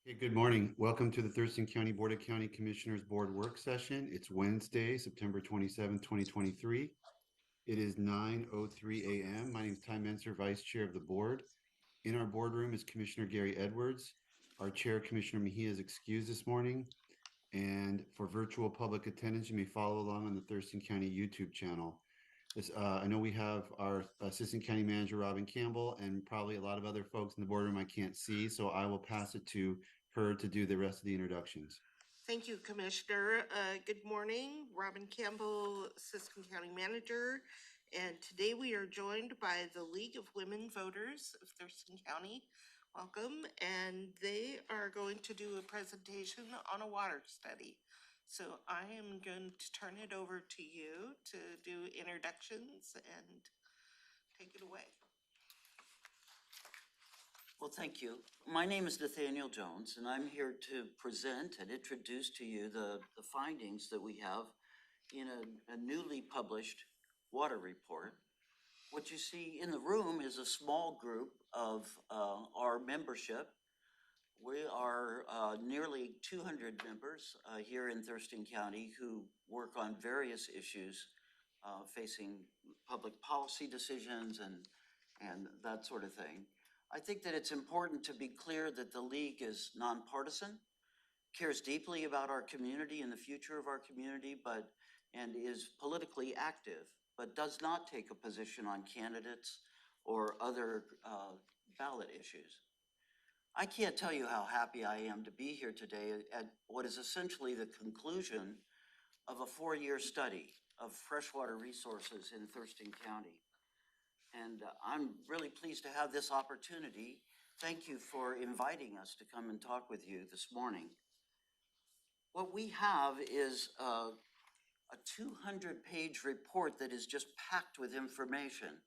Hey, good morning. Welcome to the Thurston County Board of County Commissioners Board Work Session. It's Wednesday, September 27th, 2023. It is 9:03 a.m. My name is Ty Menser, Vice Chair of the Board. In our boardroom is Commissioner Gary Edwards. Our Chair, Commissioner Mejia, is excused this morning. And for virtual public attendance, you may follow along on the Thurston County YouTube channel. I know we have our Assistant County Manager, Robin Campbell, and probably a lot of other folks in the boardroom I can't see, so I will pass it to her to do the rest of the introductions. Thank you, Commissioner. Good morning, Robin Campbell, Assistant County Manager. And today we are joined by the League of Women Voters of Thurston County. Welcome. And they are going to do a presentation on a water study. So I am going to turn it over to you to do introductions and take it away. Well, thank you. My name is Nathaniel Jones, and I'm here to present and introduce to you the findings that we have in a newly published water report. What you see in the room is a small group of our membership. We are nearly 200 members here in Thurston County who work on various issues facing public policy decisions and that sort of thing. I think that it's important to be clear that the League is nonpartisan, cares deeply about our community and the future of our community, and is politically active, but does not take a position on candidates or other ballot issues. I can't tell you how happy I am to be here today at what is essentially the conclusion of a 4-year study of freshwater resources in Thurston County. And I'm really pleased to have this opportunity. Thank you for inviting us to come and talk with you this morning. What we have is a 200-page report that is just packed with information.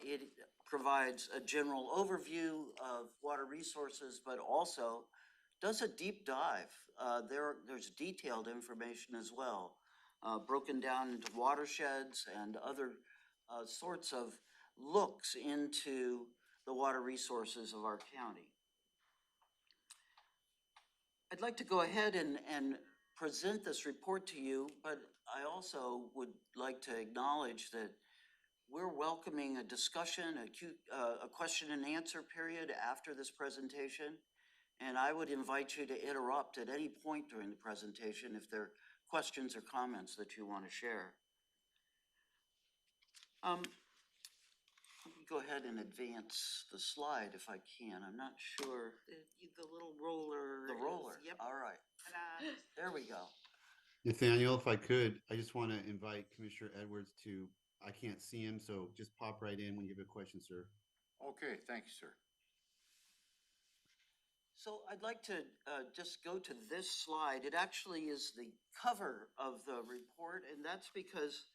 It provides a general overview of water resources, but also does a deep dive. There's detailed information as well, broken down into watersheds and other sorts of looks into the water resources of our county. I'd like to go ahead and present this report to you, but I also would like to acknowledge that we're welcoming a discussion, a question and answer period after this presentation. And I would invite you to interrupt at any point during the presentation if there are questions or comments that you want to share. Let me go ahead and advance the slide if I can. I'm not sure. The little roller. The roller. Yep. All right. Ta-da. There we go. Nathaniel, if I could, I just want to invite Commissioner Edwards to, I can't see him, so just pop right in when you have a question, sir. Okay, thank you, sir. So I'd like to just go to this slide. It actually is the cover of the report, and that's because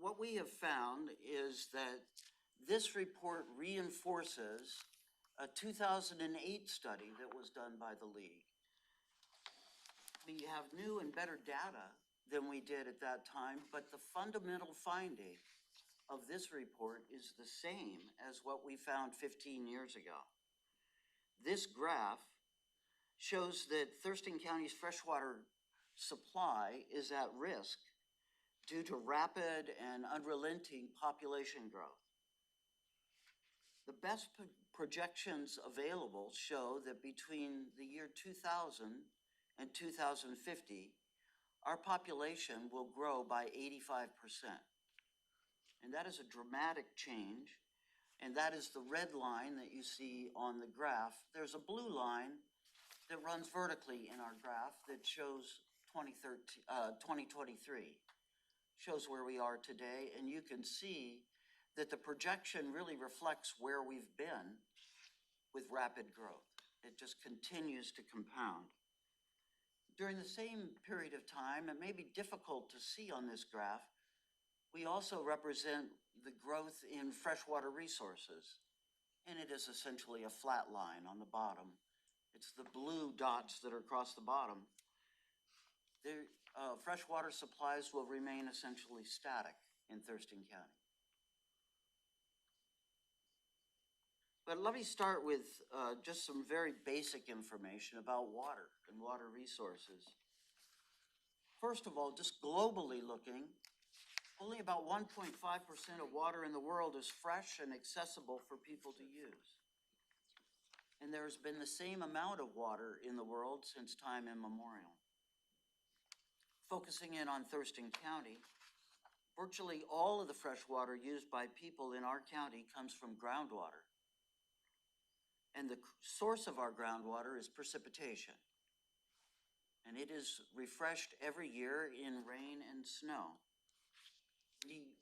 what we have found is that this report reinforces a 2008 study that was done by the League. We have new and better data than we did at that time, but the fundamental finding of this report is the same as what we found 15 years ago. This graph shows that Thurston County's freshwater supply is at risk due to rapid and unrelenting population growth. The best projections available show that between the year 2000 and 2050, our population will grow by 85%. And that is a dramatic change. And that is the red line that you see on the graph. There's a blue line that runs vertically in our graph that shows 2023, shows where we are today. And you can see that the projection really reflects where we've been with rapid growth. It just continues to compound. During the same period of time, it may be difficult to see on this graph, we also represent the growth in freshwater resources, and it is essentially a flat line on the bottom. It's the blue dots that are across the bottom. The freshwater supplies will remain essentially static in Thurston County. But let me start with just some very basic information about water and water resources. First of all, just globally looking, only about 1.5% of water in the world is fresh and accessible for people to use. And there's been the same amount of water in the world since time immemorial. Focusing in on Thurston County, virtually all of the fresh water used by people in our county comes from groundwater. And the source of our groundwater is precipitation. And it is refreshed every year in rain and snow,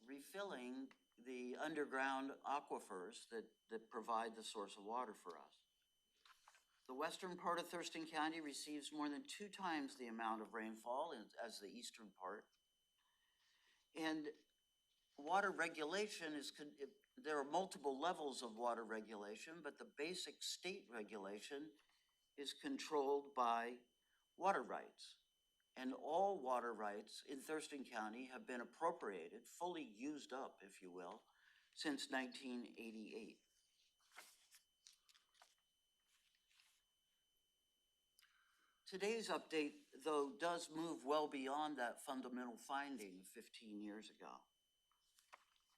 refilling the underground aquifers that provide the source of water for us. The western part of Thurston County receives more than 2 times the amount of rainfall as the eastern part. And water regulation there are multiple levels of water regulation, but the basic state regulation is controlled by water rights. And all water rights in Thurston County have been appropriated, fully used up, if you will, since 1988. Today's update, though, does move well beyond that fundamental finding 15 years ago.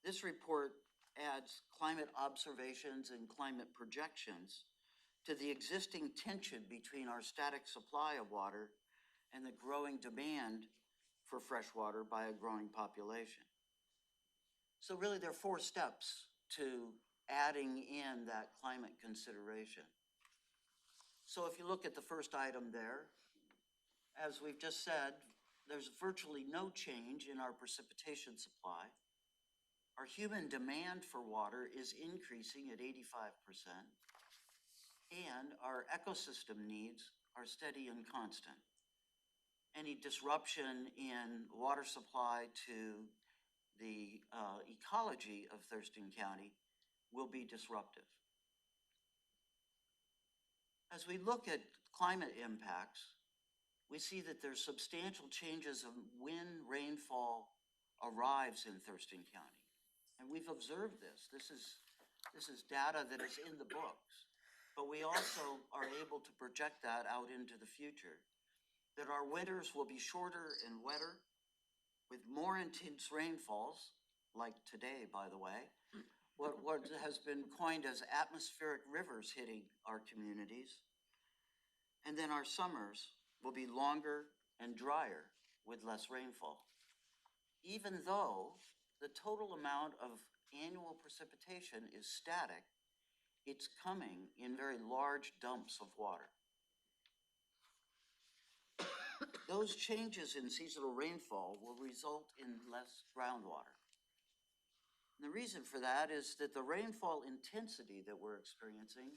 This report adds climate observations and climate projections to the existing tension between our static supply of water and the growing demand for fresh water by a growing population. So really there are 4 steps to adding in that climate consideration. So if you look at the first item there, as we've just said, there's virtually no change in our precipitation supply. Our human demand for water is increasing at 85%, and our ecosystem needs are steady and constant. Any disruption in water supply to the ecology of Thurston County will be disruptive. As we look at climate impacts, we see that there's substantial changes of when rainfall arrives in Thurston County. And we've observed this. This is data that is in the books, but we also are able to project that out into the future, that our winters will be shorter and wetter with more intense rainfalls, like today, by the way, what has been coined as atmospheric rivers hitting our communities. And then our summers will be longer and drier with less rainfall. Even though the total amount of annual precipitation is static, it's coming in very large dumps of water. Those changes in seasonal rainfall will result in less groundwater. And the reason for that is that the rainfall intensity that we're experiencing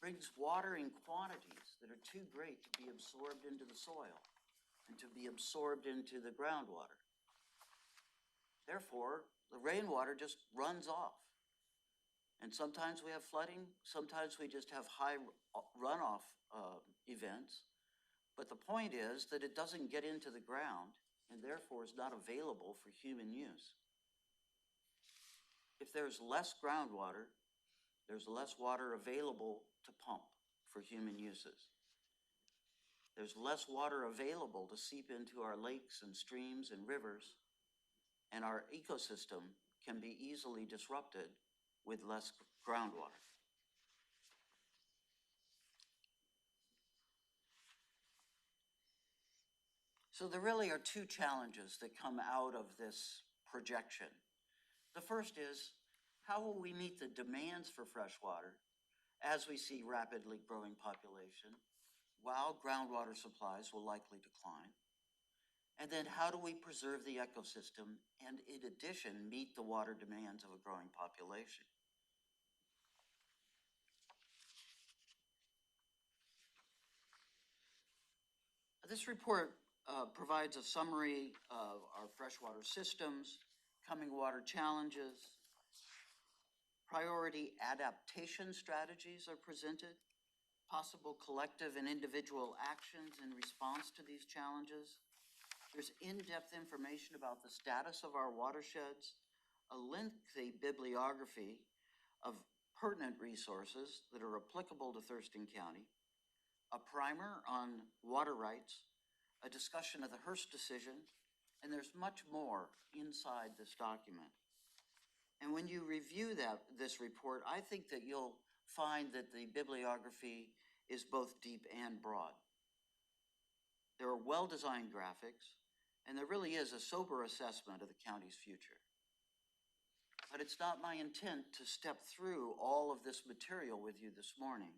brings water in quantities that are too great to be absorbed into the soil and to be absorbed into the groundwater. Therefore, the rainwater just runs off. And sometimes we have flooding, sometimes we just have high runoff events. But the point is that it doesn't get into the ground and therefore is not available for human use. If there's less groundwater, there's less water available to pump for human uses. There's less water available to seep into our lakes and streams and rivers, and our ecosystem can be easily disrupted with less groundwater. So there really are 2 challenges that come out of this projection. The first is, how will we meet the demands for fresh water as we see rapidly growing population, while groundwater supplies will likely decline? And then how do we preserve the ecosystem and, in addition, meet the water demands of a growing population? This report provides a summary of our freshwater systems, coming water challenges. Priority adaptation strategies are presented, possible collective and individual actions in response to these challenges. There's in-depth information about the status of our watersheds, a lengthy bibliography of pertinent resources that are applicable to Thurston County, a primer on water rights, a discussion of the Hearst decision, and there's much more inside this document. And when you review this report, I think that you'll find that the bibliography is both deep and broad. There are well-designed graphics, and there really is a sober assessment of the county's future. But it's not my intent to step through all of this material with you this morning.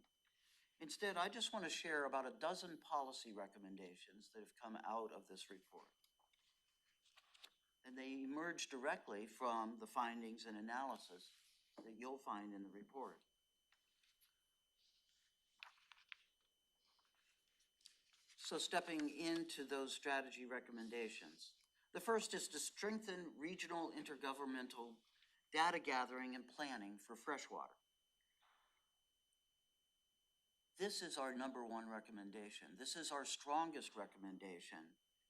Instead, I just want to share about a dozen policy recommendations that have come out of this report. And they emerge directly from the findings and analysis that you'll find in the report. So stepping into those strategy recommendations, the first is to strengthen regional intergovernmental data gathering and planning for freshwater. This is our number one recommendation. This is our strongest recommendation,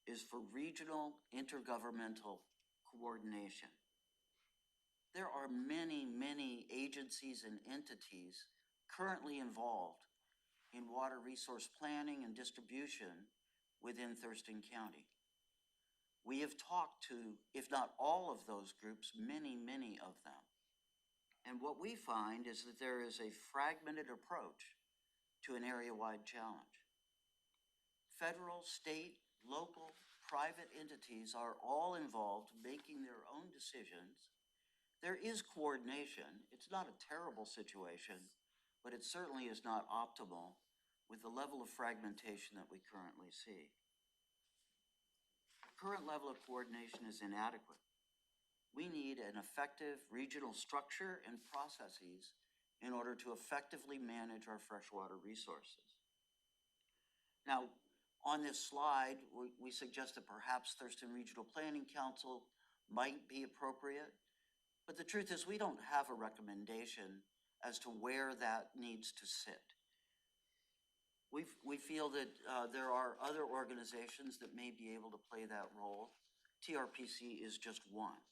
is for regional intergovernmental coordination. There are many, many agencies and entities currently involved in water resource planning and distribution within Thurston County. We have talked to, if not all of those groups, many, many of them. And what we find is that there is a fragmented approach to an area-wide challenge. Federal, state, local, private entities are all involved making their own decisions. There is coordination. It's not a terrible situation, but it certainly is not optimal with the level of fragmentation that we currently see. The current level of coordination is inadequate. We need an effective regional structure and processes in order to effectively manage our freshwater resources. Now, on this slide, we suggest that perhaps Thurston Regional Planning Council might be appropriate, but the truth is we don't have a recommendation as to where that needs to sit. We feel that there are other organizations that may be able to play that role. TRPC is just one.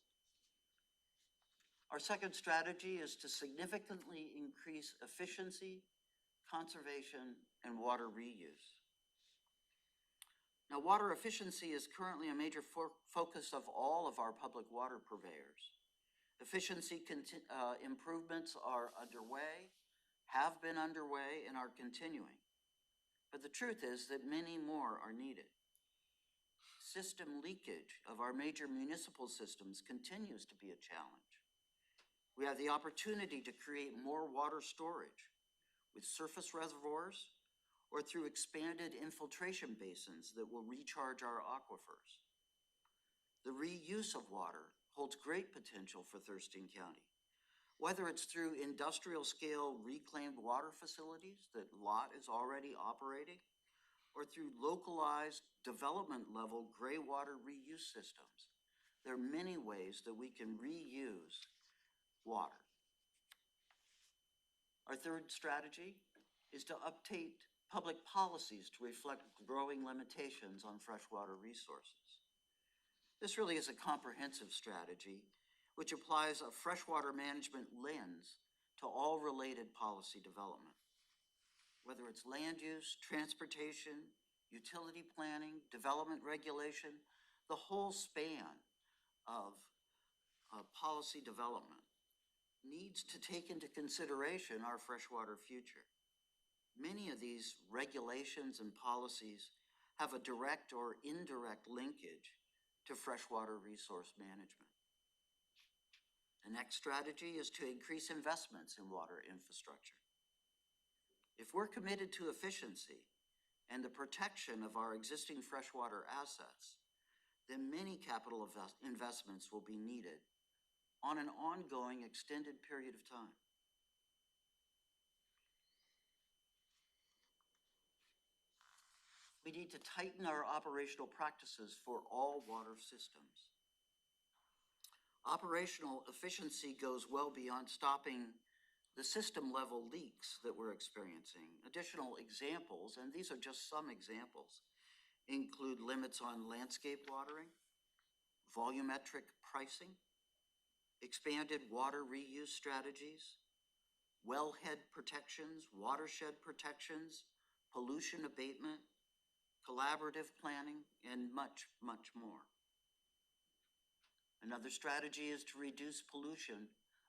Our second strategy is to significantly increase efficiency, conservation, and water reuse. Now, water efficiency is currently a major focus of all of our public water purveyors. Efficiency improvements are underway, have been underway, and are continuing. But the truth is that many more are needed. System leakage of our major municipal systems continues to be a challenge. We have the opportunity to create more water storage with surface reservoirs or through expanded infiltration basins that will recharge our aquifers. The reuse of water holds great potential for Thurston County, whether it's through industrial scale reclaimed water facilities that LOT is already operating, or through localized development level gray water reuse systems. There are many ways that we can reuse water. Our third strategy is to update public policies to reflect growing limitations on freshwater resources. This really is a comprehensive strategy which applies a freshwater management lens to all related policy development. Whether it's land use, transportation, utility planning, development regulation, the whole span of policy development needs to take into consideration our freshwater future. Many of these regulations and policies have a direct or indirect linkage to freshwater resource management. The next strategy is to increase investments in water infrastructure. If we're committed to efficiency and the protection of our existing freshwater assets, then many capital investments will be needed on an ongoing extended period of time. We need to tighten our operational practices for all water systems. Operational efficiency goes well beyond stopping the system level leaks that we're experiencing. Additional examples, and these are just some examples, include limits on landscape watering, volumetric pricing, expanded water reuse strategies, wellhead protections, watershed protections, pollution abatement, collaborative planning, and much, much more. Another strategy is to reduce pollution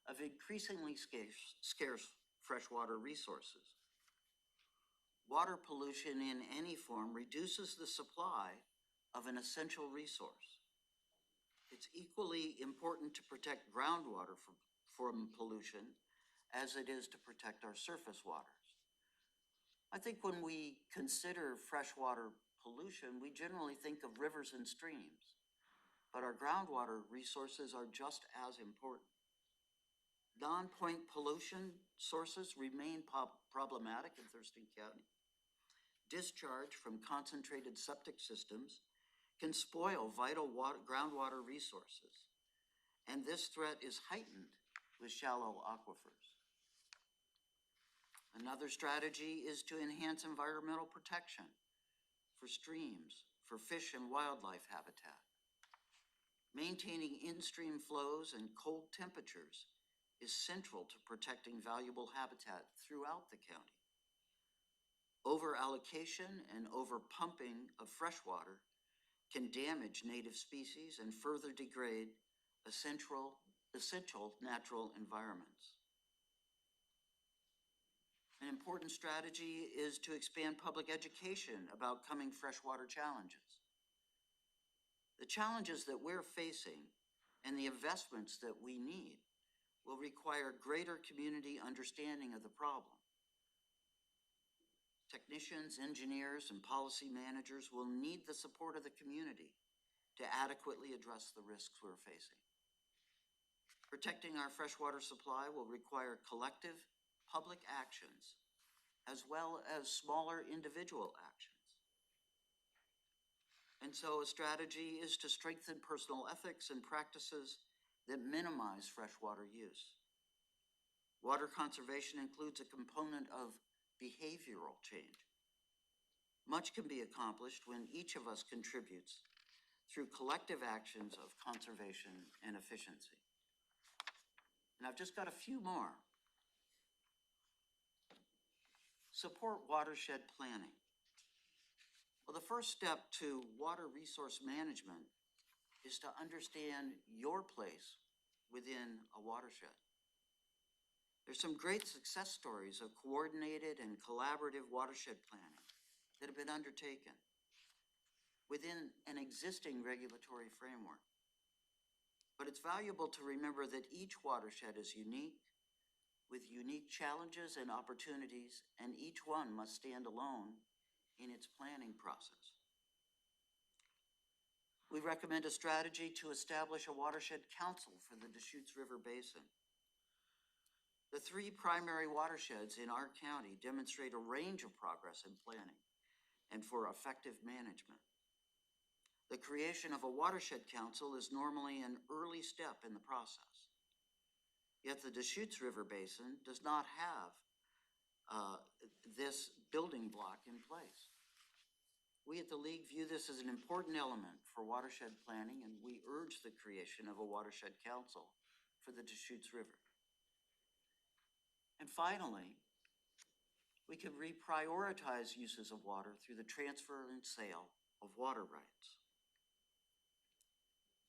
of increasingly scarce freshwater resources. Water pollution in any form reduces the supply of an essential resource. It's equally important to protect groundwater from pollution as it is to protect our surface waters. I think when we consider freshwater pollution, we generally think of rivers and streams, but our groundwater resources are just as important. Non-point pollution sources remain problematic in Thurston County. Discharge from concentrated septic systems can spoil vital groundwater resources, and this threat is heightened with shallow aquifers. Another strategy is to enhance environmental protection for streams, for fish and wildlife habitat. Maintaining in-stream flows and cold temperatures is central to protecting valuable habitat throughout the county. Over-allocation and over-pumping of freshwater can damage native species and further degrade essential natural environments. An important strategy is to expand public education about coming freshwater challenges. The challenges that we're facing and the investments that we need will require greater community understanding of the problem. Technicians, engineers, and policy managers will need the support of the community to adequately address the risks we're facing. Protecting our freshwater supply will require collective public actions as well as smaller individual actions. And so a strategy is to strengthen personal ethics and practices that minimize freshwater use. Water conservation includes a component of behavioral change. Much can be accomplished when each of us contributes through collective actions of conservation and efficiency. And I've just got a few more. Support watershed planning. Well, the first step to water resource management is to understand your place within a watershed. There's some great success stories of coordinated and collaborative watershed planning that have been undertaken within an existing regulatory framework. But it's valuable to remember that each watershed is unique, with unique challenges and opportunities, and each one must stand alone in its planning process. We recommend a strategy to establish a watershed council for the Deschutes River Basin. The three primary watersheds in our county demonstrate a range of progress in planning and for effective management. The creation of a watershed council is normally an early step in the process. Yet the Deschutes River Basin does not have this building block in place. We at the League view this as an important element for watershed planning, and we urge the creation of a watershed council for the Deschutes River. And finally, we can reprioritize uses of water through the transfer and sale of water rights.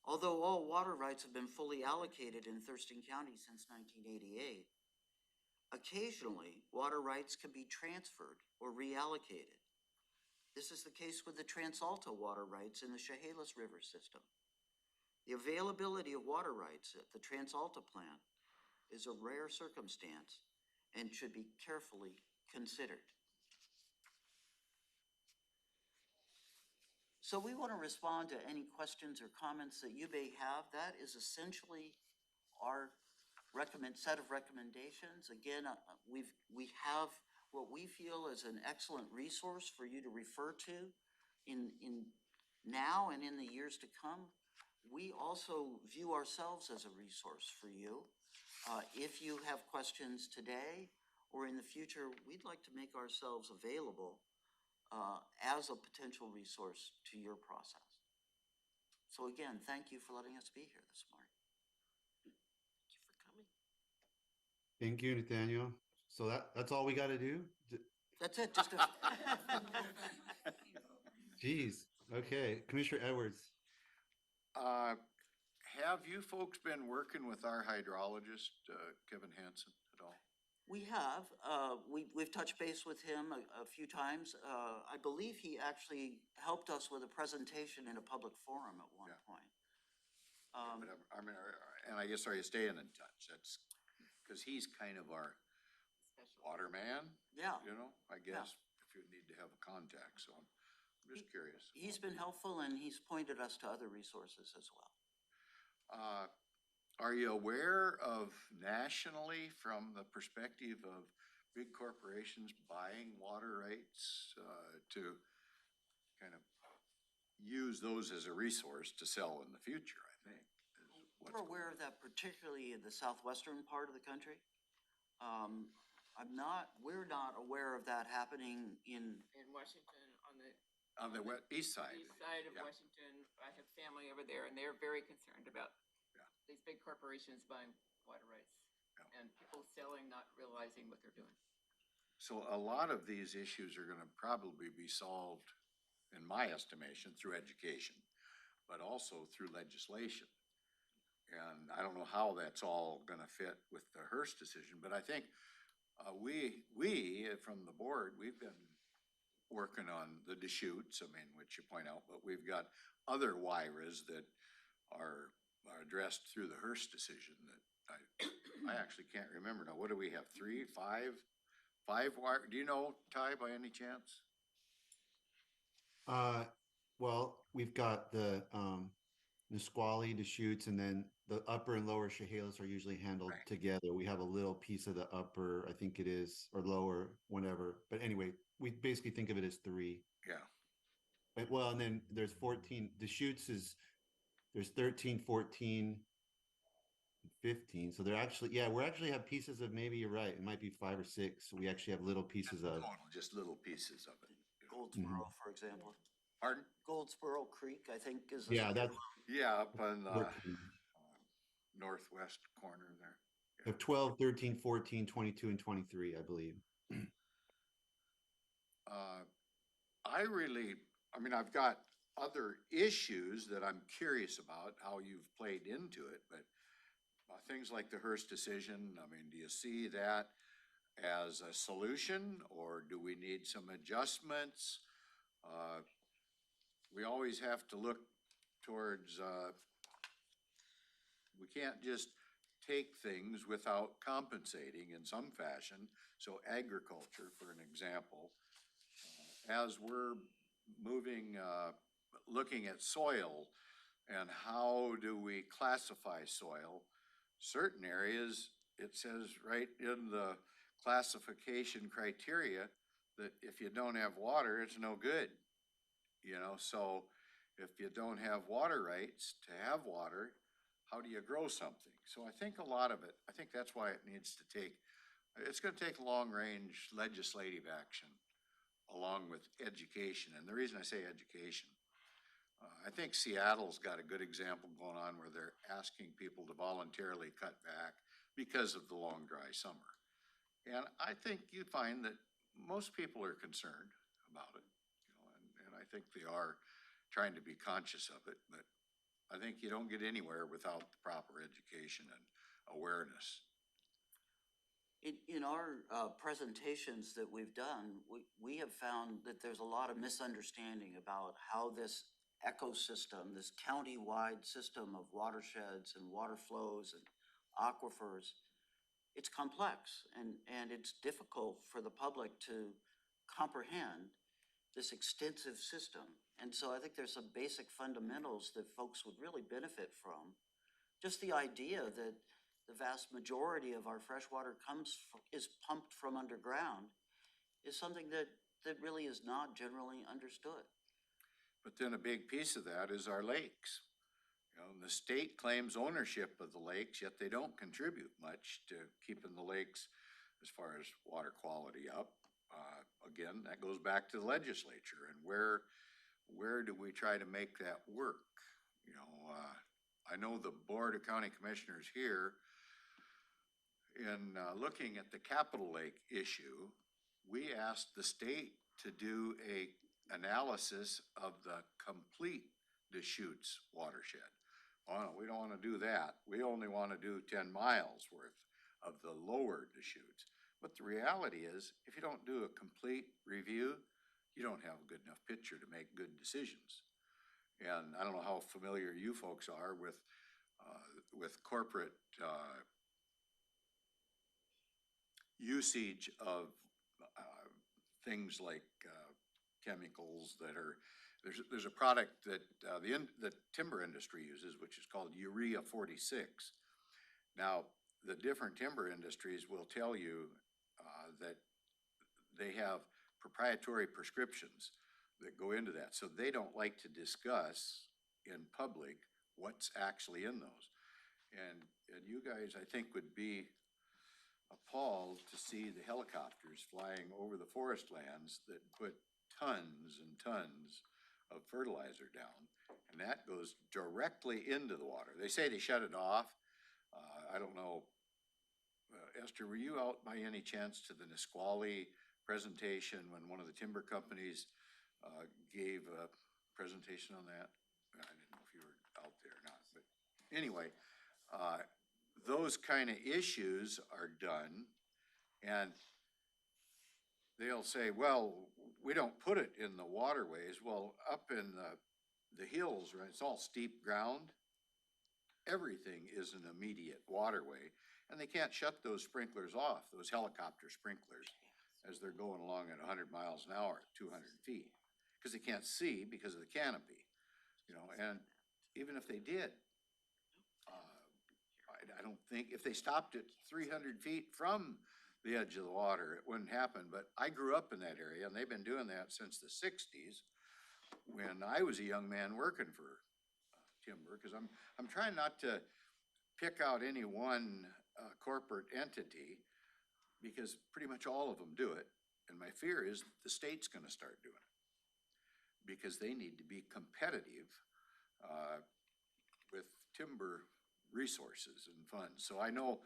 Although all water rights have been fully allocated in Thurston County since 1988, occasionally water rights can be transferred or reallocated. This is the case with the Transalta water rights in the Chehalis River system. The availability of water rights at the Transalta plant is a rare circumstance and should be carefully considered. So we want to respond to any questions or comments that you may have. That is essentially our set of recommendations. Again, we have what we feel is an excellent resource for you to refer to in now and in the years to come. We also view ourselves as a resource for you. If you have questions today or in the future, we'd like to make ourselves available as a potential resource to your process. So again, thank you for letting us be here this morning. Thank you for coming. Thank you, Nathaniel. So that's all we got to do? That's it, just a, Geez. Okay. Commissioner Edwards. Uh, have you folks been working with our hydrologist, Kevin Hansen, at all? we have, we've touched base with him a few times. I believe he actually helped us with a presentation in a public forum at one Yeah. point. But I mean, and I guess, are you staying in touch? That's, because he's kind of our water man, Yeah, you know, I guess, if you need to have a contact, so I'm just curious. he's been helpful and he's pointed us to other resources as well. Are you aware of nationally, from the perspective of big corporations buying water rights, to kind of use those as a resource to sell in the future, I think? is what's We're going aware of that, particularly in the southwestern part of the country. We're not aware of that happening in, In Washington, on the east side. east side of Yeah. Washington. I have family over there, and they're very concerned about Yeah. these big corporations buying water rights. Yeah. And people selling, not realizing what they're doing. So a lot of these issues are gonna probably be solved, in my estimation, through education, but also through legislation. And I don't know how that's all gonna fit with the Hearst decision, but I think, we, from the board, we've been working on the Deschutes, I mean, which you point out, but we've got other WIRAs that are addressed through the Hearst decision that I actually can't remember now. What do we have? Three, five wire? Do you know, Ty, by any chance? Well, we've got the Nisqually, Deschutes, and then the upper and lower Chehalis are usually handled Right. together. We have a little piece of the upper, I think it is, or lower, whatever. But anyway, we basically think of it as three. Yeah, But, well, and then there's 14. Deschutes is there's 13, 14, 15. So they're actually, yeah, we're actually have pieces of, maybe you're right, it might be 5 or 6. We actually have little pieces of. total, just little pieces of it. Goldsboro, for example. Pardon? Goldsboro Creek, I think, is. Yeah, that's Yeah, up on the 14. northwest corner there. We have 12, 13, 14, 22, and 23, I believe. I mean, I've got other issues that I'm curious about, how you've played into it, but things like the Hearst decision, I mean, do you see that as a solution, or do we need some adjustments? We always have to look towards, we can't just take things without compensating in some fashion. So agriculture, for an example, as we're moving, looking at soil and how do we classify soil, certain areas, it says right in the classification criteria that if you don't have water, it's no good. You know, so if you don't have water rights to have water, how do you grow something? So I think a lot of it, I think that's why it needs to take, it's gonna take long-range legislative action along with education. And the reason I say education, I think Seattle's got a good example going on where they're asking people to voluntarily cut back because of the long, dry summer. And I think you find that most people are concerned about it, you know, and I think they are trying to be conscious of it, but I think you don't get anywhere without the proper education and awareness. In our presentations that we've done, we have found that there's a lot of misunderstanding about how this ecosystem, this county-wide system of watersheds and water flows and aquifers, it's complex and it's difficult for the public to comprehend this extensive system. And so I think there's some basic fundamentals that folks would really benefit from. Just the idea that the vast majority of our fresh water is pumped from underground is something that really is not generally understood. But then a big piece of that is our lakes. You know, the state claims ownership of the lakes, yet they don't contribute much to keeping the lakes as far as water quality up. Again, that goes back to the legislature, and where do we try to make that work? You know, I know the Board of County Commissioners here in looking at the Capitol Lake issue, we asked the state to do a analysis of the complete Deschutes watershed. Oh, no, we don't want to do that. We only want to do 10 miles worth of the lower Deschutes. But the reality is, if you don't do a complete review, you don't have a good enough picture to make good decisions. And I don't know how familiar you folks are with corporate usage of things like chemicals that are, there's a product that the timber industry uses, which is called urea 46. Now, the different timber industries will tell you that they have proprietary prescriptions that go into that. So they don't like to discuss in public what's actually in those. And you guys, I think, would be appalled to see the helicopters flying over the forest lands that put tons and tons of fertilizer down. And that goes directly into the water. They say they shut it off. I don't know. Esther, were you out by any chance to the Nisqually presentation when one of the timber companies gave a presentation on that? I didn't know if you were out there or not, but anyway, those kind of issues are done, and they'll say, well, we don't put it in the waterways. Well, up in the hills, right, it's all steep ground. Everything is an immediate waterway, and they can't shut those sprinklers off, those helicopter sprinklers, as they're going along at 100 miles an hour, 200 feet, because they can't see because of the canopy, you know. And even if they did, I don't think, if they stopped at 300 feet from the edge of the water, it wouldn't happen. But I grew up in that area, and they've been doing that since the 60s when I was a young man working for timber, because I'm trying not to pick out any one corporate entity, because pretty much all of them do it. And my fear is the state's going to start doing it because they need to be competitive with timber resources and funds. So I know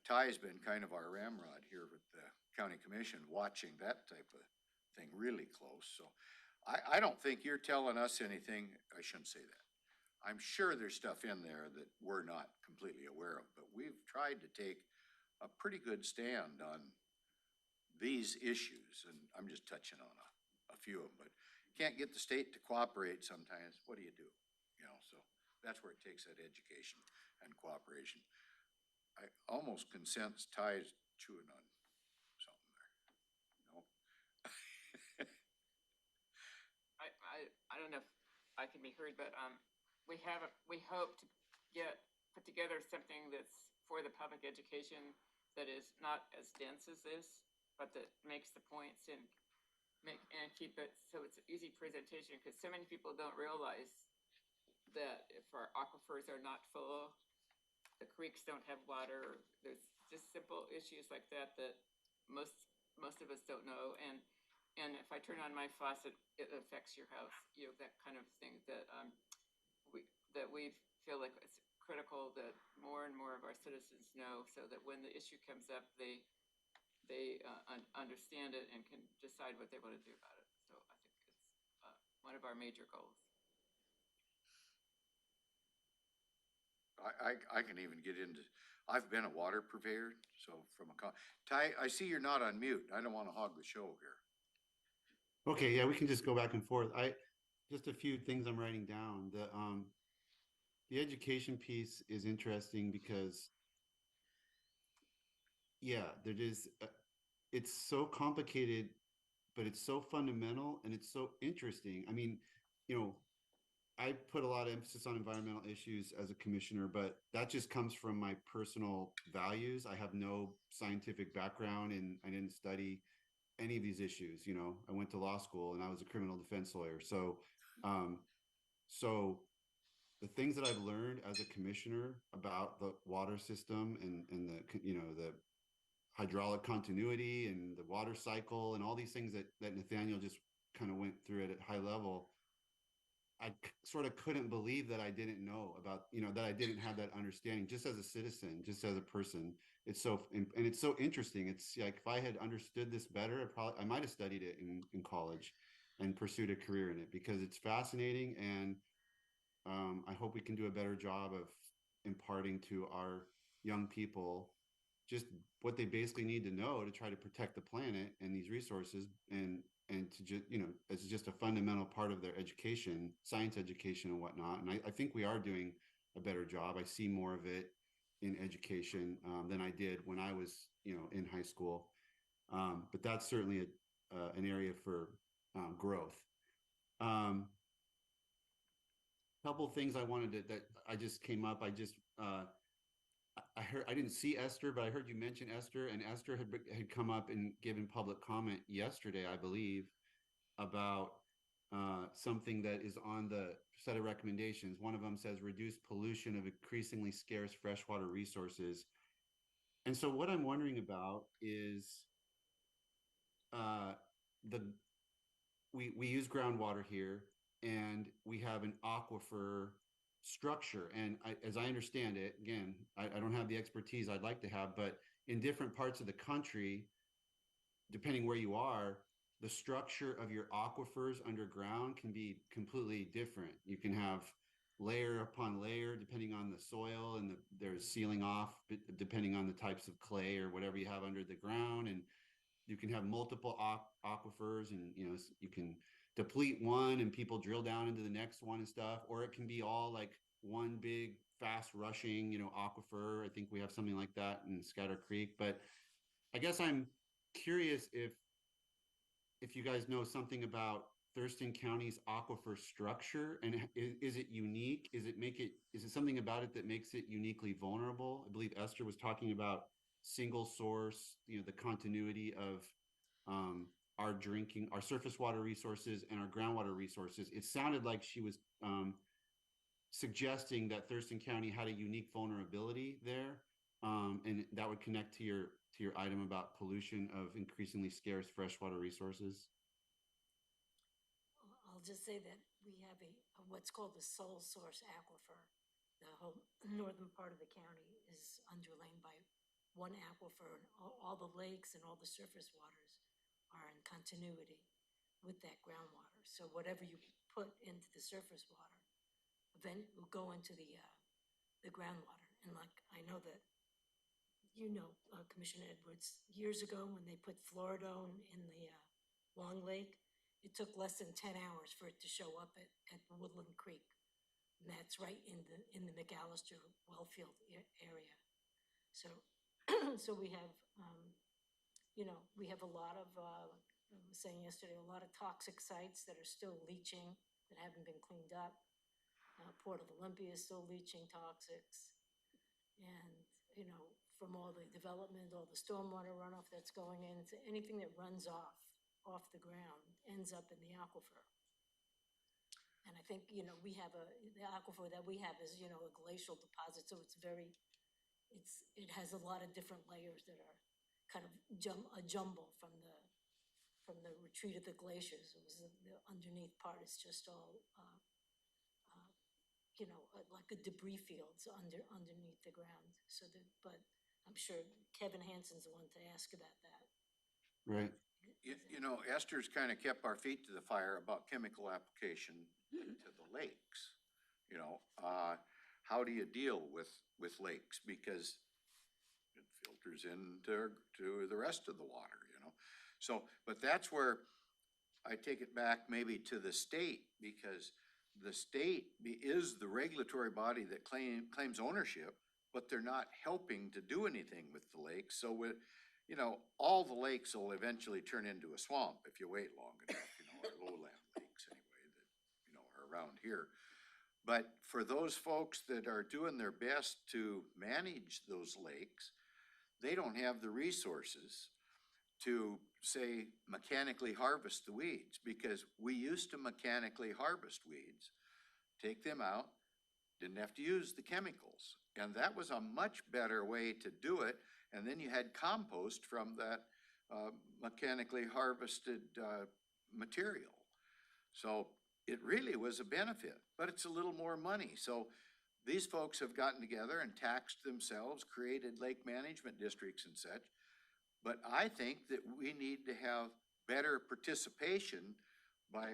Ty's been kind of our ramrod here with the county commission, watching that type of thing really close. So I don't think you're telling us anything. I shouldn't say that. I'm sure there's stuff in there that we're not completely aware of, but we've tried to take a pretty good stand on these issues, and I'm just touching on a few of them, but can't get the state to cooperate sometimes. What do? You know, so that's where it takes that education and cooperation. I almost can sense Ty's chewing on something there, you know? I don't know if I can be heard, but we hope to put together something that's for the public education that is not as dense as this, but that makes the points and keep it so it's an easy presentation, because so many people don't realize that if our aquifers are not full, the creeks don't have water. There's just simple issues like that that most of us don't know. And if I turn on my faucet, it affects your house. You know, that kind of thing that we feel like it's critical that more and more of our citizens know, so that when the issue comes up, they understand it and can decide what they want to do about it. So I think it's one of our major goals. I can even get into, I've been a water purveyor, so Ty, I see you're not on mute. I don't want to hog the show here. Okay, yeah, we can just go back and forth. Just a few things I'm writing down. The education piece is interesting because, yeah, there is, it's so complicated, but it's so fundamental and it's so interesting. I mean, you know, I put a lot of emphasis on environmental issues as a commissioner, but that just comes from my personal values. I have no scientific background and I didn't study any of these issues. You know, I went to law school and I was a criminal defense lawyer. So the things that I've learned as a commissioner about the water system and the, you know, the hydraulic continuity and the water cycle and all these things that Nathaniel just kind of went through at a high level, sort of couldn't believe that I didn't know about, that I didn't have that understanding just as a citizen, just as a person. It's so, and it's so interesting. It's like, if I had understood this better, I might have studied it in college and pursued a career in it, because it's fascinating. And I hope we can do a better job of imparting to our young people just what they basically need to know to try to protect the planet and these resources, and to just, it's just a fundamental part of their education, science education and whatnot. And I think we are doing a better job. I see more of it in education than I did when I was, in high school. But that's certainly an area for growth. Couple of things I wanted to, that I just came up. I heard, I didn't see Esther, but I heard you mention Esther, and Esther had come up and given public comment yesterday, I believe, about something that is on the set of recommendations. One of them says reduce pollution of increasingly scarce freshwater resources. And so what I'm wondering about is the we use groundwater here, and we have an aquifer structure. And as I understand it, again, I don't have the expertise I'd like to have, but in different parts of the country, depending where you are, the structure of your aquifers underground can be completely different. You can have layer upon layer depending on the soil, and there's sealing off depending on the types of clay or whatever you have under the ground. And you can have multiple aquifers, and you can deplete one and people drill down into the next one and stuff, or it can be all like one big fast rushing aquifer. I think we have something like that in Scatter Creek. But I guess I'm curious if you guys know something about Thurston County's aquifer structure, and is it unique? Is it something about it that makes it uniquely vulnerable? I believe Esther was talking about single source, the continuity of our surface water resources and our groundwater resources. It sounded like she was suggesting that Thurston County had a unique vulnerability there, and that would connect to your item about pollution of increasingly scarce freshwater resources. I'll just say that we have what's called the sole source aquifer. The whole northern part of the county is underlain by one aquifer, and all the lakes and all the surface waters are in continuity with that groundwater. So whatever you put into the surface water, then will go into the groundwater. And like, I know that, Commissioner Edwards, years ago when they put fluoridone in the Long Lake, it took less than 10 hours for it to show up at Woodland Creek. And that's right in the McAllister Wellfield area. So, so we have, we have a lot of, I was saying yesterday, a lot of toxic sites that are still leaching, that haven't been cleaned up. Port of Olympia is still leaching toxics. And, from all the development, all the stormwater runoff that's going in, anything that runs off the ground ends up in the aquifer. And I think, we have the aquifer that we have is, a glacial deposit. So it has a lot of different layers that are kind of a jumble from the retreat of the glaciers. It was the underneath part is just all, like a debris fields underneath the ground. But I'm sure Kevin Hansen's the one to ask about that. Right. Esther's kind of kept our feet to the fire about chemical application into the lakes. How do you deal with lakes? Because it filters into the rest of the water, So, but that's where I take it back maybe to the state, because the state is the regulatory body that claims ownership, but they're not helping to do anything with the lakes. So with, all the lakes will eventually turn into a swamp if you wait long enough, our lowland lakes anyway that, are around here. But for those folks that are doing their best to manage those lakes, they don't have the resources to, say, mechanically harvest the weeds, because we used to mechanically harvest weeds, take them out, didn't have to use the chemicals. And that was a much better way to do it. And then you had compost from that mechanically harvested material. So it really was a benefit, but it's a little more money. So these folks have gotten together and taxed themselves, created lake management districts and such. But I think that we need to have better participation by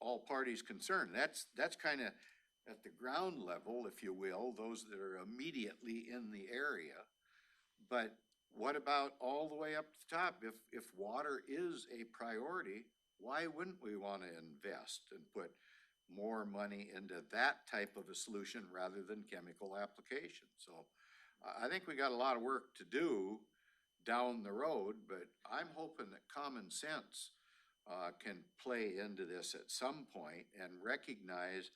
all parties concerned. That's kind of at the ground level, if you will, those that are immediately in the area. But what about all the way up to the top? If water is a priority, why wouldn't we want to invest and put more money into that type of a solution rather than chemical application? So I think we got a lot of work to do down the road, but I'm hoping that common sense can play into this at some point and recognize,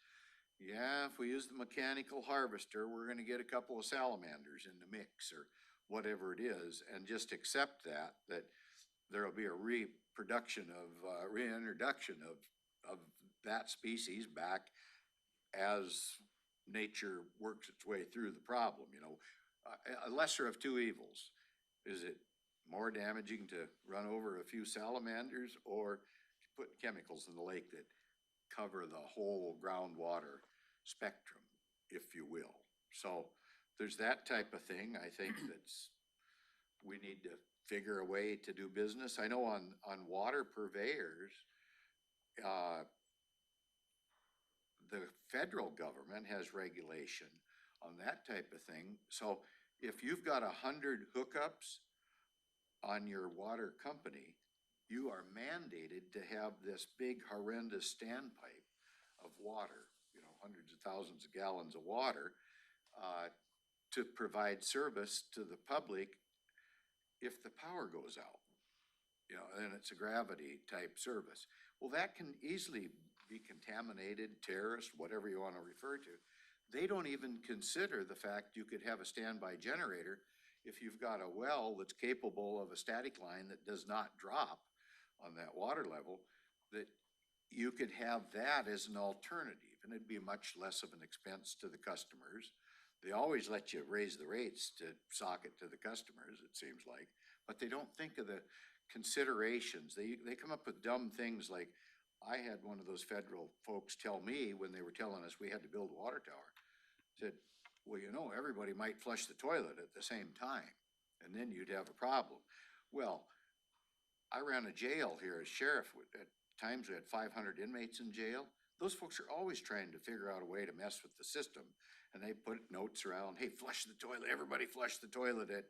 yeah, if we use the mechanical harvester, we're gonna get a couple of salamanders in the mix or whatever it is, and just accept that there'll be a reintroduction of that species back as nature works its way through the problem, you know. A lesser of two evils. Is it more damaging to run over a few salamanders or to put chemicals in the lake that cover the whole groundwater spectrum, if you will? So there's that type of thing. I think we need to figure a way to do business. I know on water purveyors, the federal government has regulation on that type of thing. So if you've got 100 hookups on your water company, you are mandated to have this big horrendous standpipe of water, you know, hundreds of thousands of gallons of water, to provide service to the public if the power goes out. You know, and it's a gravity type service. Well, that can easily be contaminated, terrorist, whatever you want to refer to. They don't even consider the fact you could have a standby generator if you've got a well that's capable of a static line that does not drop on that water level, that you could have that as an alternative, and it'd be much less of an expense to the customers. They always let you raise the rates to sock it to the customers, it seems like, but they don't think of the considerations. They come up with dumb things like, I had one of those federal folks tell me when they were telling us we had to build a water tower, said, well, you know, everybody might flush the toilet at the same time, and then you'd have a problem. Well, I ran a jail here as sheriff. At times we had 500 inmates in jail. Those folks are always trying to figure out a way to mess with the system. And they put notes around, hey, flush the toilet, everybody flush the toilet at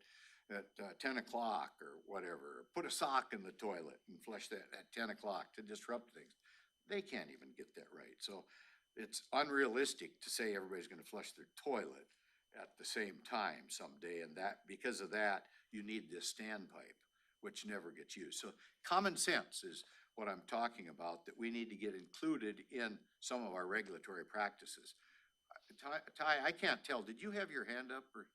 10 o'clock or whatever. Put a sock in the toilet and flush that at 10 o'clock to disrupt things. They can't even get that right. So it's unrealistic to say everybody's gonna flush their toilet at the same time someday. And that, because of that, you need this standpipe, which never gets used. So common sense is what I'm talking about, that we need to get included in some of our regulatory practices. Ty, I can't tell, did you have your hand up or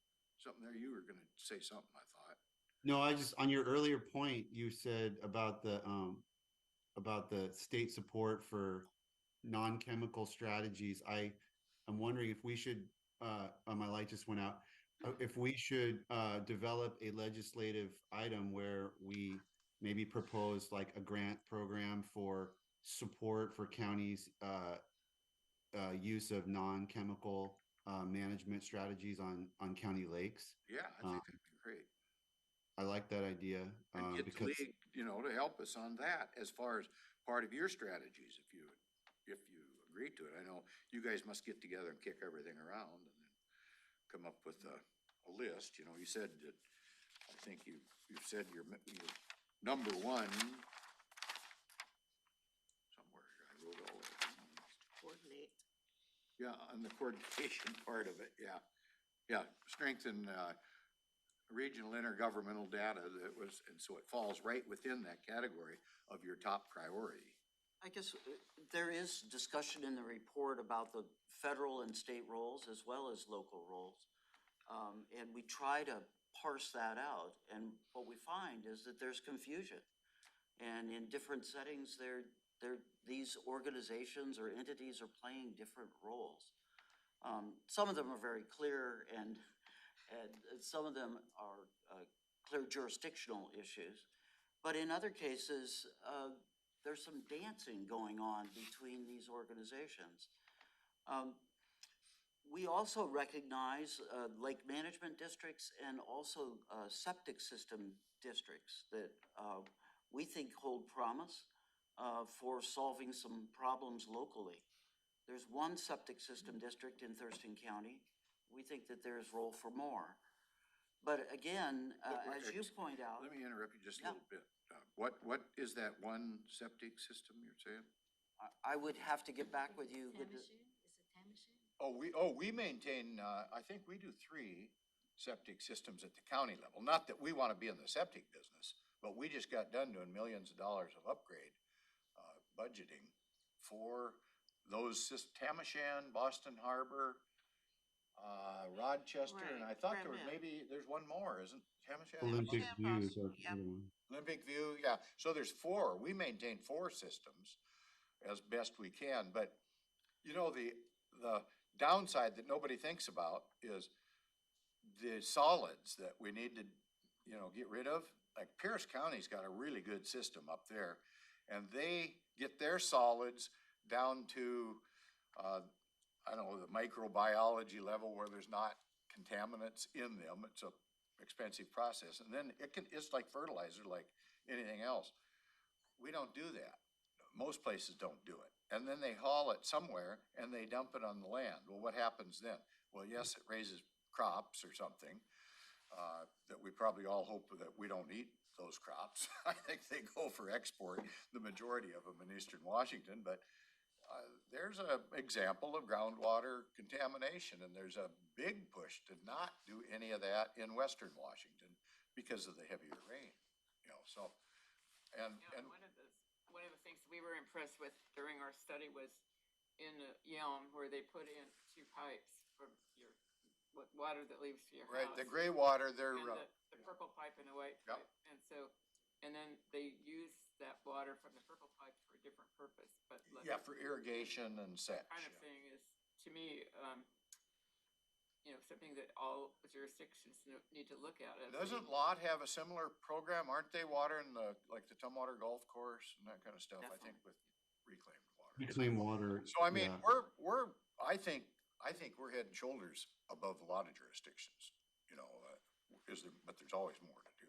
something there? You were gonna say something, I thought. No, I just, on your earlier point, you said about the state support for non-chemical strategies. I'm wondering if we should, my light just went out. If we should develop a legislative item where we maybe propose like a grant program for support for counties' use of non-chemical management strategies on county lakes. Yeah, I think that'd be great. I like that idea And get the because league, you know, to help us on that as far as part of your strategies, if you agree to it. I know you guys must get together and kick everything around and then come up with a list. You know, you said that, I think you've said your number one somewhere. I wrote all of it. Coordinate. Yeah, on the coordination part of it, yeah. Yeah, strengthen regional intergovernmental data that was, and so it falls right within that category of your top priority. I guess there is discussion in the report about the federal and state roles as well as local roles. And we try to parse that out. And what we find is that there's confusion. And in different settings, these organizations or entities are playing different roles. Some of them are very clear and some of them are clear jurisdictional issues. But in other cases, there's some dancing going on between these organizations. Um, we also recognize lake management districts and also septic system districts that we think hold promise for solving some problems locally. There's one septic system district in Thurston County. We think that there's role for more. But again, as you point out, Let me interrupt you just a Yeah. little bit. What is that one septic system you're saying? I would have to get back with you with the, Tamashin, is it Tamashin? We maintain, I think we do 3 septic systems at the county level. Not that we want to be in the septic business, but we just got done doing millions of dollars of upgrade, budgeting for those Tamashan, Boston Harbor, Rochester, and I Right, thought there was Brim. there's one more, isn't Tamashan? Olympic Yeah, View is Boston, our yep. other one. Olympic View, yeah. So there's 4. We maintain 4 systems as best we can, but you know, the downside that nobody thinks about is the solids that we need to, get rid of. Like Pierce County's got a really good system up there, and they get their solids down to, I don't know, the microbiology level where there's not contaminants in them. It's a expensive process, and then it's like fertilizer, like anything else. We don't do that. Most places don't do it. And then they haul it somewhere and they dump it on the land. Well, what happens then? Well, yes, it raises crops or something, that we probably all hope that we don't eat those crops. I think they go for export, the majority of them in eastern Washington, but there's an example of groundwater contamination, and there's a big push to not do any of that in western Washington because of the heavier rain, so. And One of the things we were impressed with during our study was in Yelm, where they put in 2 pipes for your, water that leaves for your house. right, the gray water, they're, And the purple pipe and the white Yep. pipe. And so, and then they use that water from the purple pipe for a different purpose, but. yeah, for irrigation and such. Kind of thing is, to me, something that all jurisdictions need to look at. Doesn't Lott have a similar program? Aren't they watering like the Tumwater Golf Course and that kind of stuff? I think with reclaimed water. Reclaim water. So I mean, yeah. I think we're head and shoulders above a lot of jurisdictions, but there's always more to do.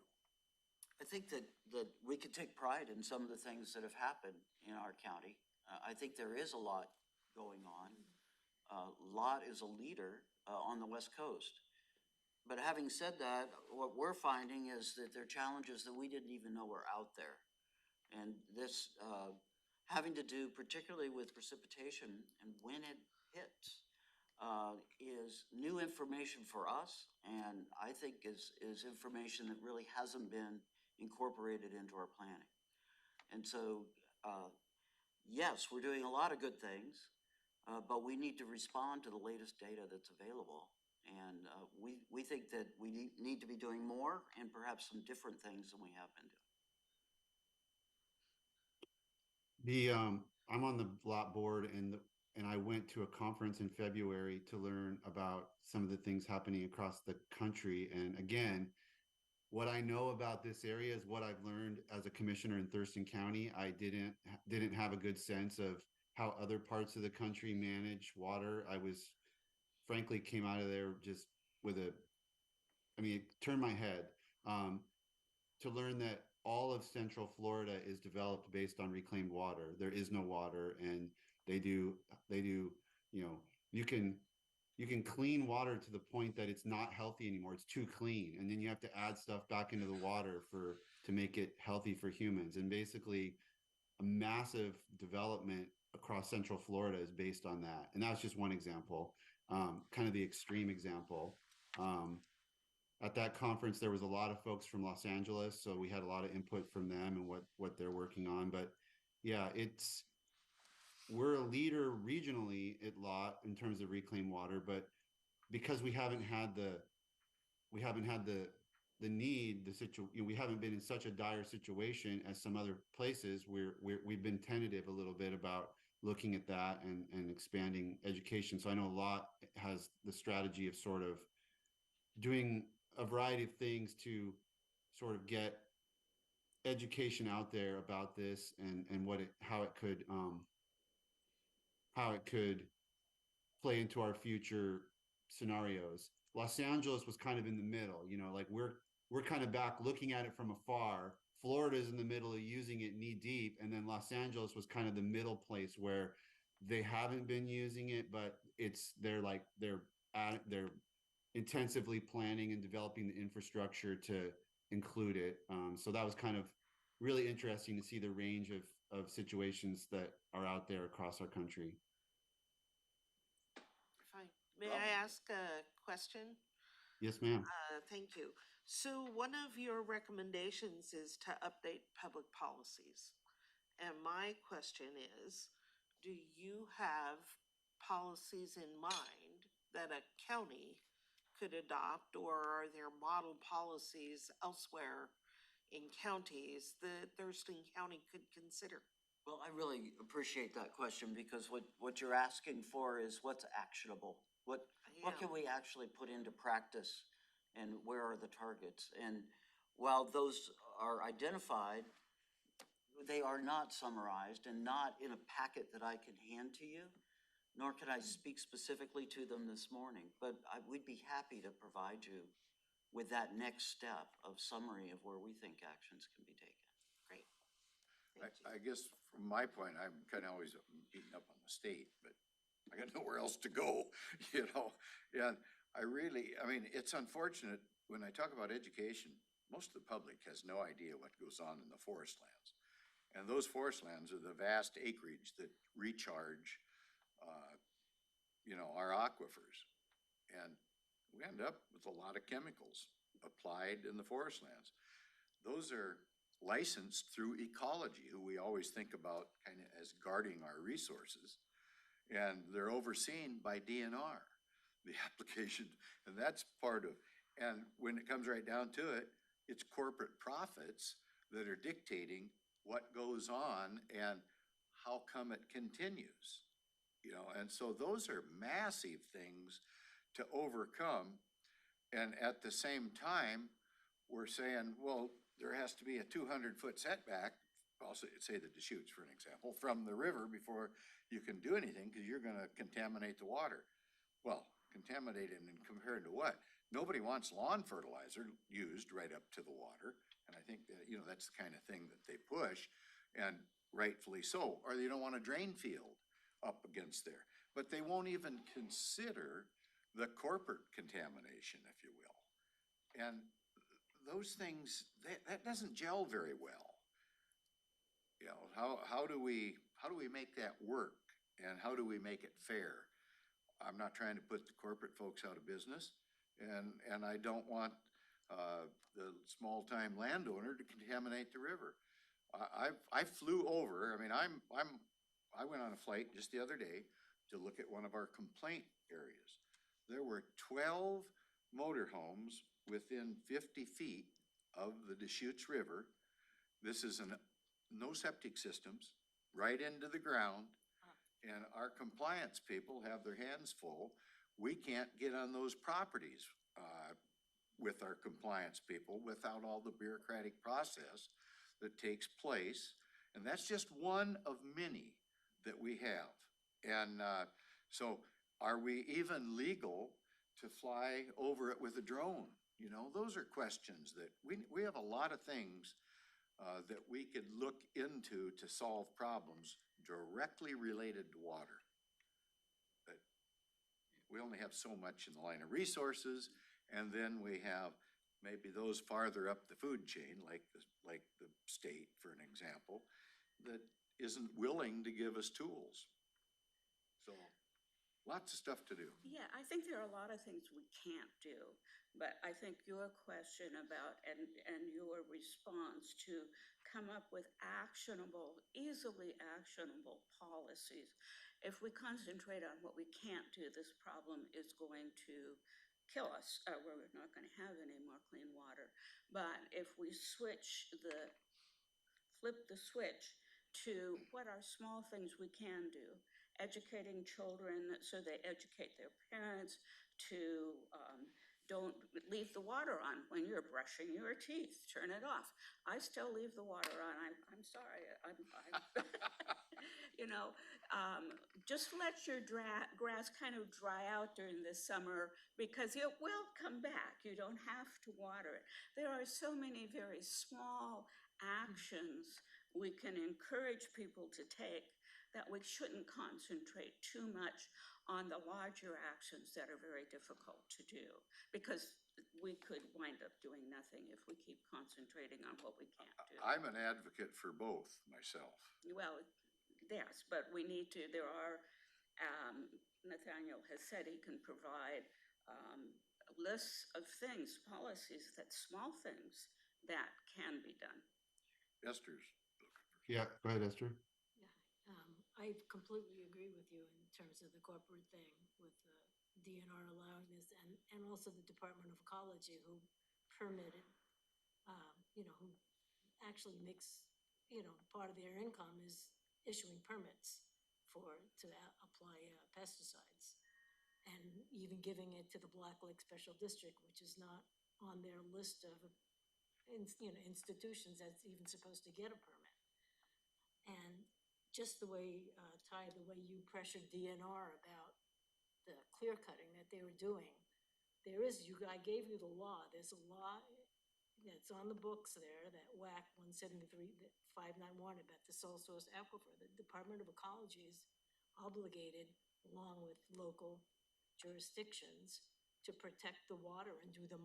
I think that we could take pride in some of the things that have happened in our county. I think there is a lot going on. Lott is a leader on the West Coast. But having said that, what we're finding is that there are challenges that we didn't even know were out there. And this having to do particularly with precipitation and when it hits is new information for us, and I think is information that really hasn't been incorporated into our planning. And so, yes, we're doing a lot of good things, but we need to respond to the latest data that's available. And we think that we need to be doing more and perhaps some different things than we have been doing. I'm on the lot board, and I went to a conference in February to learn about some of the things happening across the country. And again, what I know about this area is what I've learned as a commissioner in Thurston County. I didn't have a good sense of how other parts of the country manage water. I was frankly came out of there just with it turned my head to learn that all of Central Florida is developed based on reclaimed water. There is no water, and they do, you can clean water to the point that it's not healthy anymore. It's too clean. And then you have to add stuff back into the water to make it healthy for humans. And basically a massive development across Central Florida is based on that. And that's just one example, kind of the extreme example. At that conference, there was a lot of folks from Los Angeles, so we had a lot of input from them and what they're working on. But yeah, we're a leader regionally at Lott in terms of reclaimed water, but because we haven't had the need, we haven't been in such a dire situation as some other places. We've been tentative a little bit about looking at that and expanding education. So I know Lott has the strategy of sort of doing a variety of things to sort of get education out there about this and what it how it could play into our future scenarios. Los Angeles was kind of in the middle, you know, like we're kind of back looking at it from afar. Florida's in the middle of using it knee deep, and then Los Angeles was kind of the middle place where they haven't been using it, but they're intensively planning and developing the infrastructure to include it. So that was kind of really interesting to see the range of situations that are out there across our country. Fine. May I ask a question? Yes, ma'am. Thank you. So one of your recommendations is to update public policies. And my question is, do you have policies in mind that a county could adopt, or are there model policies elsewhere in counties that Thurston County could consider? Well, I really appreciate that question because what you're asking for is what's actionable. What Yeah. can we actually put into practice and where are the targets? And while those are identified, they are not summarized and not in a packet that I can hand to you, nor can I speak specifically to them this morning. But we'd be happy to provide you with that next step of summary of where we think actions can be taken. Great. Thank you. I guess from my point, I'm kind of always beating up on the state, but I got nowhere else to go, you know? And I mean, it's unfortunate when I talk about education, most of the public has no idea what goes on in the forest lands. And those forest lands are the vast acreage that recharge, our aquifers. And we end up with a lot of chemicals applied in the forest lands. Those are licensed through ecology, who we always think about kind of as guarding our resources. And they're overseen by DNR, the application, and that's part of, and when it comes right down to it, it's corporate profits that are dictating what goes on and how come it continues. And so those are massive things to overcome. And at the same time, we're saying, well, there has to be a 200-foot setback, I'll say the Deschutes for an example, from the river before you can do anything because you're going to contaminate the water. Well, contaminated and compared to what? Nobody wants lawn fertilizer used right up to the water. And I think that, that's the kind of thing that they push, and rightfully so. Or they don't want a drain field up against there. But they won't even consider the corporate contamination, if you will. And those things, that doesn't gel very well. How do we make that work, and how do we make it fair? I'm not trying to put the corporate folks out of business, and I don't want the small-time landowner to contaminate the river. I flew over. I mean, I went on a flight just the other day to look at one of our complaint areas. There were 12 motorhomes within 50 feet of the Deschutes River. This is no septic systems, right into the ground, and our compliance people have their hands full. We can't get on those properties with our compliance people without all the bureaucratic process that takes place. And that's just one of many that we have. And so are we even legal to fly over it with a drone? Those are questions that we have a lot of things that we could look into to solve problems directly related to water. But we only have so much in the line of resources, and then we have maybe those farther up the food chain, like the state, for an example, that isn't willing to give us tools. So lots of stuff to do. Yeah, I think there are a lot of things we can't do, but I think your question about and your response to come up with easily actionable policies. If we concentrate on what we can't do, this problem is going to kill us. We're not going to have any more clean water. But if we flip the switch to what are small things we can do, educating children so they educate their parents, to don't leave the water on when you're brushing your teeth. Turn it off. I still leave the water on. I'm sorry. You know, just let your grass kind of dry out during the summer because it will come back. You don't have to water it. There are so many very small actions we can encourage people to take that we shouldn't concentrate too much on the larger actions that are very difficult to do because we could wind up doing nothing if we keep concentrating on what we can't do. I'm an advocate for both myself. Well, yes, but we need to, there are, Nathaniel has said he can provide lists of things, policies, that small things that can be done. Esther's looking for. Yeah, go ahead, Esther. Yeah, I completely agree with you in terms of the corporate thing with the DNR allowing this and also the Department of Ecology who permitted, who actually makes, part of their income is issuing permits to apply pesticides. And even giving it to the Black Lake Special District, which is not on their list of, institutions that's even supposed to get a permit. And just the way, Ty, the way you pressured DNR about the clear cutting that they were doing, I gave you the law. There's a law that's on the books there, that WAC 173-591 about the sole source aquifer. The Department of Ecology is obligated, along with local jurisdictions, to protect the water and do the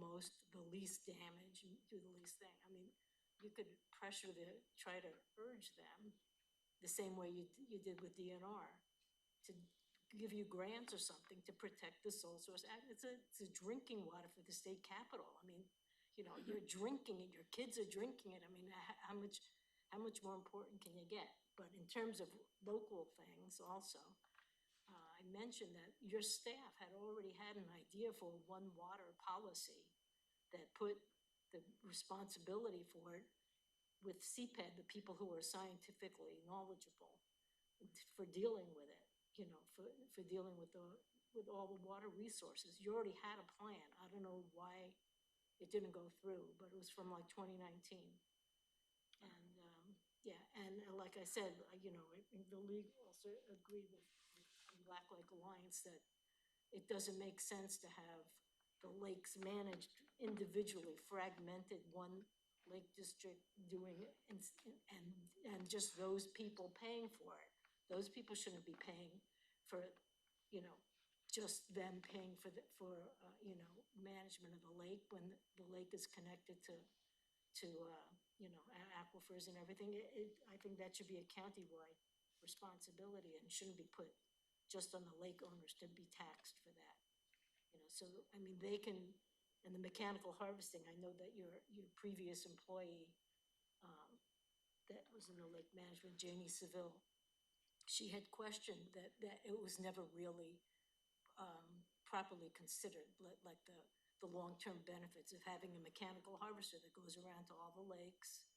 least damage and do the least thing. I mean, you could try to urge them the same way you did with DNR to give you grants or something to protect the sole source. It's a drinking water for the state capital. I mean, you're drinking it, your kids are drinking it. I mean, how much more important can you get? But in terms of local things also, I mentioned that your staff had already had an idea for a one water policy that put the responsibility for it with CPED, the people who are scientifically knowledgeable for dealing with it, for dealing with all the water resources. You already had a plan. I don't know why it didn't go through, but it was from like 2019. And, yeah, and like I said, the league also agreed with the Black Lake Alliance that it doesn't make sense to have the lakes managed individually, fragmented, one lake district doing it, and just those people paying for it. Those people shouldn't be paying for, just them paying for management of the lake when the lake is connected to aquifers and everything. I think that should be a countywide responsibility and shouldn't be put just on the lake owners to be taxed for that. So, I mean, they can, and the mechanical harvesting, I know that your previous employee, that was in the lake management, Janie Seville, she had questioned that it was never really, properly considered, like the long-term benefits of having a mechanical harvester that goes around to all the lakes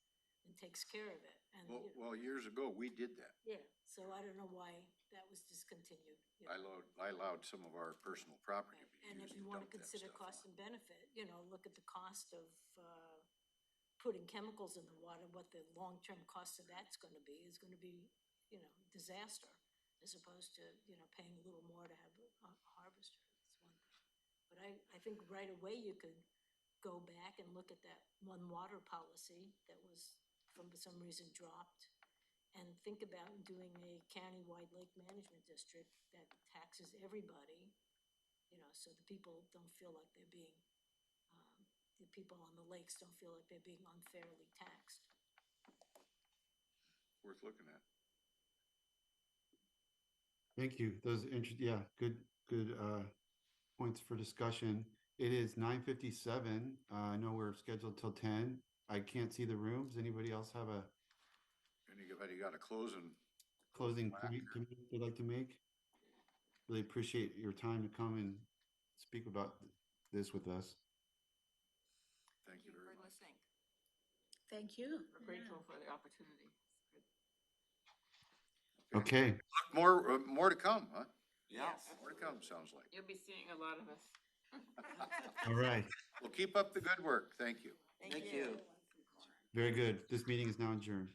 and takes care of it. And, Well, years ago, we did that. yeah, so I don't know why that was discontinued. I allowed some of our personal property to be And if used to you want to dump that consider stuff cost on. and benefit, look at the cost of putting chemicals in the water, what the long-term cost of that's going to be, is going to be, disaster, as opposed to, paying a little more to have a harvester. That's one thing. But I think right away you could go back and look at that one water policy that was, for some reason, dropped, and think about doing a countywide lake management district that taxes everybody, so the people don't feel like they're being, the people on the lakes don't feel like they're being unfairly taxed. Worth looking at. Thank you. Yeah, good points for discussion. It is 9:57. I know we're scheduled till 10. I can't see the rooms. Anybody else have a Anybody got a closing? closing point they'd like to make? Really appreciate your time to come and speak about this with us. Thank you very for much. listening. Thank you. We're grateful for the opportunity. Okay. More to come, huh? Yeah. Yes. More to come, sounds like. You'll be seeing a lot of us. All right, Well, keep up the good work. Thank you. Thank you. very good. This meeting is now adjourned.